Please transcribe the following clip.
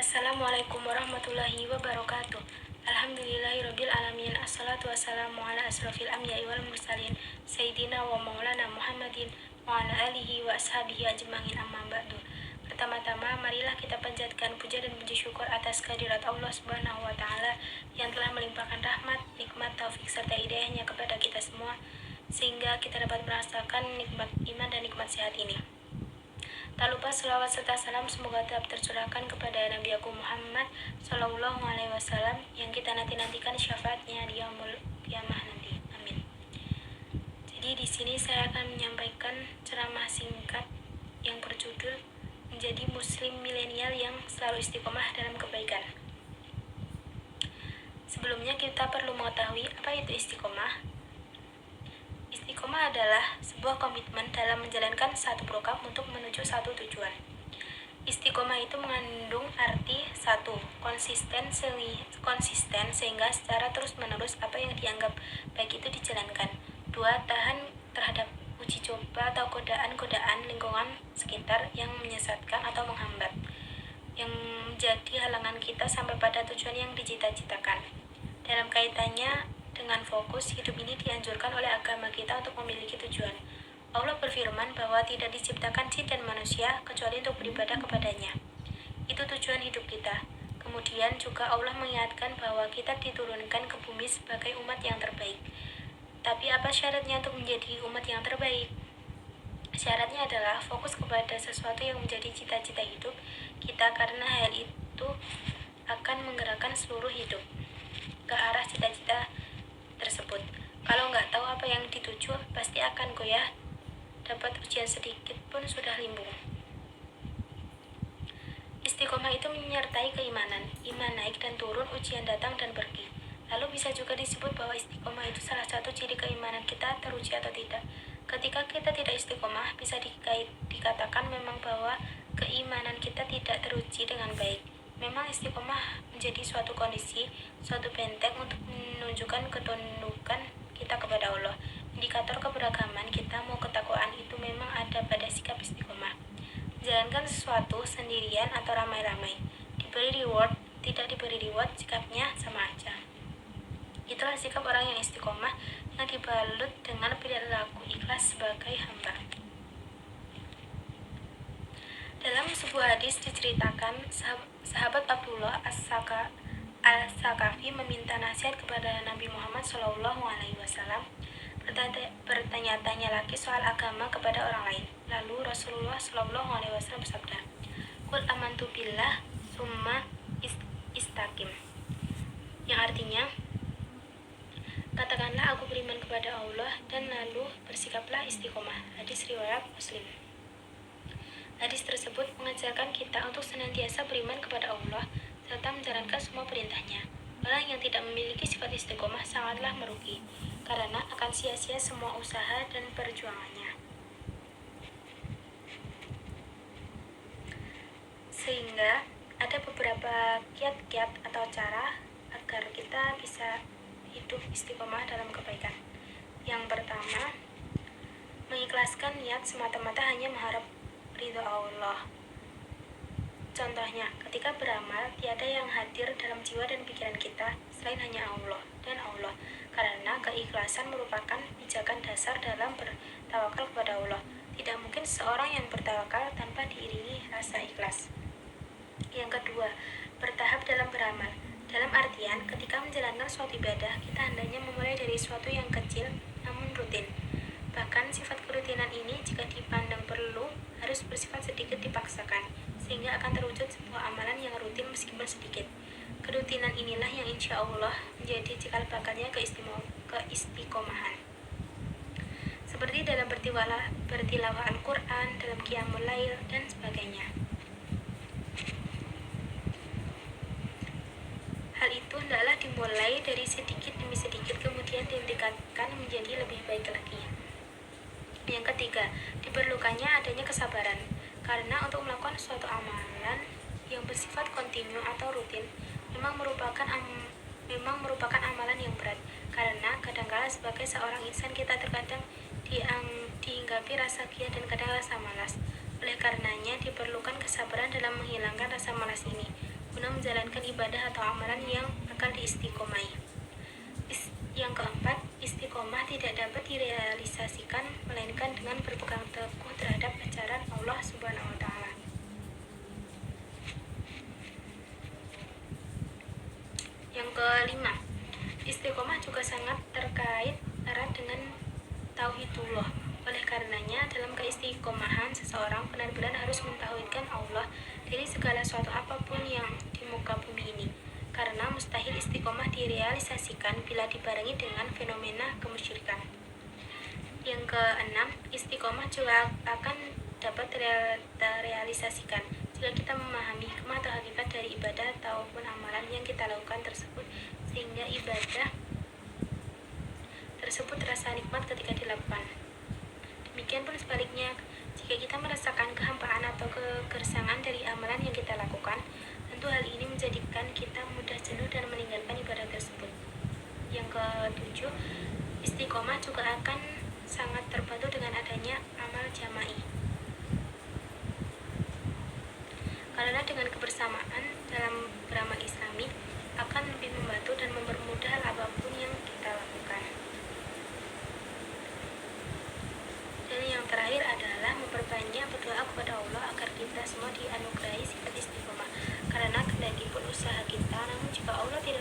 Assalamualaikum warahmatullahi wabarakatuh. Alhamdulillahirabbil alamin. Assalatu wassalamu ala asrofil anbiya'i wal mursalin Sayyidina wa maulana Muhammadin wa ala alihi wa ashabihi ajma'in, amma ba'du. Pertama-tama, marilah kita panjatkan puja dan puji syukur atas kehadirat Allah Subhanahu wa taala yang telah melimpahkan rahmat, nikmat, taufik serta hidayahnya kepada kita semua sehingga kita dapat merasakan nikmat iman dan nikmat sehat ini. Tak lupa selawat serta salam semoga tetap tercurahkan kepada Nabi Agung Muhammad Sallallahu Alaihi Wasallam yang kita nantikan syafaatnya di yaumul kiamah nanti. Amin. Jadi di sini saya akan menyampaikan ceramah singkat yang berjudul menjadi Muslim milenial yang selalu istiqomah dalam kebaikan. Sebelumnya kita perlu mengetahui apa itu istiqomah. Istiqomah adalah sebuah komitmen dalam menjalankan satu program untuk menuju satu tujuan. Istiqomah itu mengandung arti satu, konsisten sehingga secara terus-menerus apa yang dianggap baik itu dijalankan. Dua, tahan terhadap uji coba atau godaan lingkungan sekitar yang menyesatkan atau menghambat, yang menjadi halangan kita sampai pada tujuan yang dicita-citakan. Dalam kaitannya dengan fokus, hidup ini dianjurkan oleh agama kita untuk memiliki tujuan. Allah berfirman bahwa tidak diciptakan jin dan manusia kecuali untuk beribadah kepadanya. Itu tujuan hidup kita. Kemudian juga Allah mengingatkan bahwa kita diturunkan ke bumi sebagai umat yang terbaik. Tapi apa syaratnya untuk menjadi umat yang terbaik? Syaratnya adalah fokus kepada sesuatu yang menjadi cita-cita hidup kita, karena hal itu akan menggerakkan seluruh hidup ke arah cita-cita tersebut. Kalau nggak tahu apa yang dituju, pasti akan goyah. Dapat ujian sedikit pun sudah limbung. Istiqomah itu menyertai keimanan. Iman naik dan turun, ujian datang dan pergi. Lalu bisa juga disebut bahwa istiqomah itu salah satu ciri keimanan kita teruji atau tidak. Ketika kita tidak istiqomah, bisa dikatakan memang bahwa keimanan kita tidak teruji dengan baik. Memang istiqomah menjadi suatu kondisi, suatu benteng untuk menunjukkan ketundukan kita kepada Allah. Indikator keberagaman kita mau ketakwaan itu memang ada pada sikap istiqomah. Menjalankan sesuatu sendirian atau ramai-ramai, diberi reward, tidak diberi reward, sikapnya sama aja. Itulah sikap orang yang istiqomah, yang dibalut dengan perilaku ikhlas sebagai hamba. Dalam sebuah hadis diceritakan, sahabat Abdullah As-Sakafi meminta nasihat kepada Nabi Muhammad SAW. Bertanya-tanya lagi soal agama kepada orang lain. Lalu Rasulullah SAW bersabda, "Qul amantu billah summa istaqim." Yang artinya, katakanlah aku beriman kepada Allah dan lalu bersikaplah istiqomah. Hadis riwayat Muslim. Hadis tersebut mengajarkan kita untuk senantiasa beriman kepada Allah serta menjalankan semua perintahnya. Orang yang tidak memiliki sifat istiqomah sangatlah merugi, karena akan sia-sia semua usaha dan perjuangannya. Sehingga ada beberapa kiat-kiat atau cara agar kita bisa hidup istiqomah dalam kebaikan. Yang pertama, mengikhlaskan niat semata-mata hanya mengharap ridho Allah. Contohnya, ketika beramal, tiada yang hadir dalam jiwa dan pikiran kita selain hanya Allah dan Allah, karena keikhlasan merupakan pijakan dasar dalam bertawakal kepada Allah. Tidak mungkin seorang yang bertawakal tanpa diiringi rasa ikhlas. Yang kedua, bertahap dalam beramal. Dalam artian, ketika menjalankan suatu ibadah, kita hendaknya memulai dari suatu yang kecil namun rutin. Bahkan sifat kerutinan ini jika dipandang perlu harus bersifat sedikit dipaksakan, sehingga akan terwujud sebuah amalan yang rutin meskipun sedikit. Kerutinan inilah yang insya Allah menjadi cikal bakalnya keistiqomahan. Seperti dalam bertilawah Al-Quran, dalam qiyamul lail, dan sebagainya. Hal itu hendaklah dimulai dari sedikit demi sedikit, kemudian ditingkatkan menjadi lebih baik lagi. Yang ketiga, diperlukannya adanya kesabaran, karena untuk melakukan suatu amalan yang bersifat kontinu atau rutin memang merupakan amalan yang berat, karena kadangkala sebagai seorang insan kita terkadang dihinggapi rasa giat dan kadang rasa malas. Oleh karenanya diperlukan kesabaran dalam menghilangkan rasa malas ini, guna menjalankan ibadah atau amalan yang akan diistiqomai. Yang keempat, istiqomah tidak dapat direalisasikan melainkan dengan berpegang teguh terhadap ajaran Allah Subhanahu wa taala. Yang kelima, istiqomah juga sangat terkait erat dengan tauhidullah. Oleh karenanya, dalam keistiqomahan, seseorang benar-benar harus mentauhidkan Allah dari segala suatu apapun yang di muka bumi ini. Karena mustahil istiqomah direalisasikan bila dibarengi dengan fenomena kemusyrikan. Yang keenam, istiqomah juga akan dapat terrealisasikan jika kita memahami hikmah atau hakikat dari ibadah ataupun amalan yang kita lakukan tersebut, sehingga ibadah tersebut terasa nikmat ketika dilakukan. Demikian pun sebaliknya, jika kita merasakan kehampaan atau kegersangan dari amalan yang kita lakukan, tentu hal ini menjadikan kita mudah jenuh dan meninggalkan ibadah tersebut. Yang ketujuh, istiqomah juga akan sangat terbantu dengan adanya amal jama'i. Karena dengan kebersamaan dalam beramal islami akan lebih membantu dan mempermudah hal apapun yang kita lakukan. Dan yang terakhir adalah memperbanyak berdoa kepada Allah agar kita semua dianugerahi sifat istiqomah. Karena kendati pun usaha kita, namun jika Allah tidak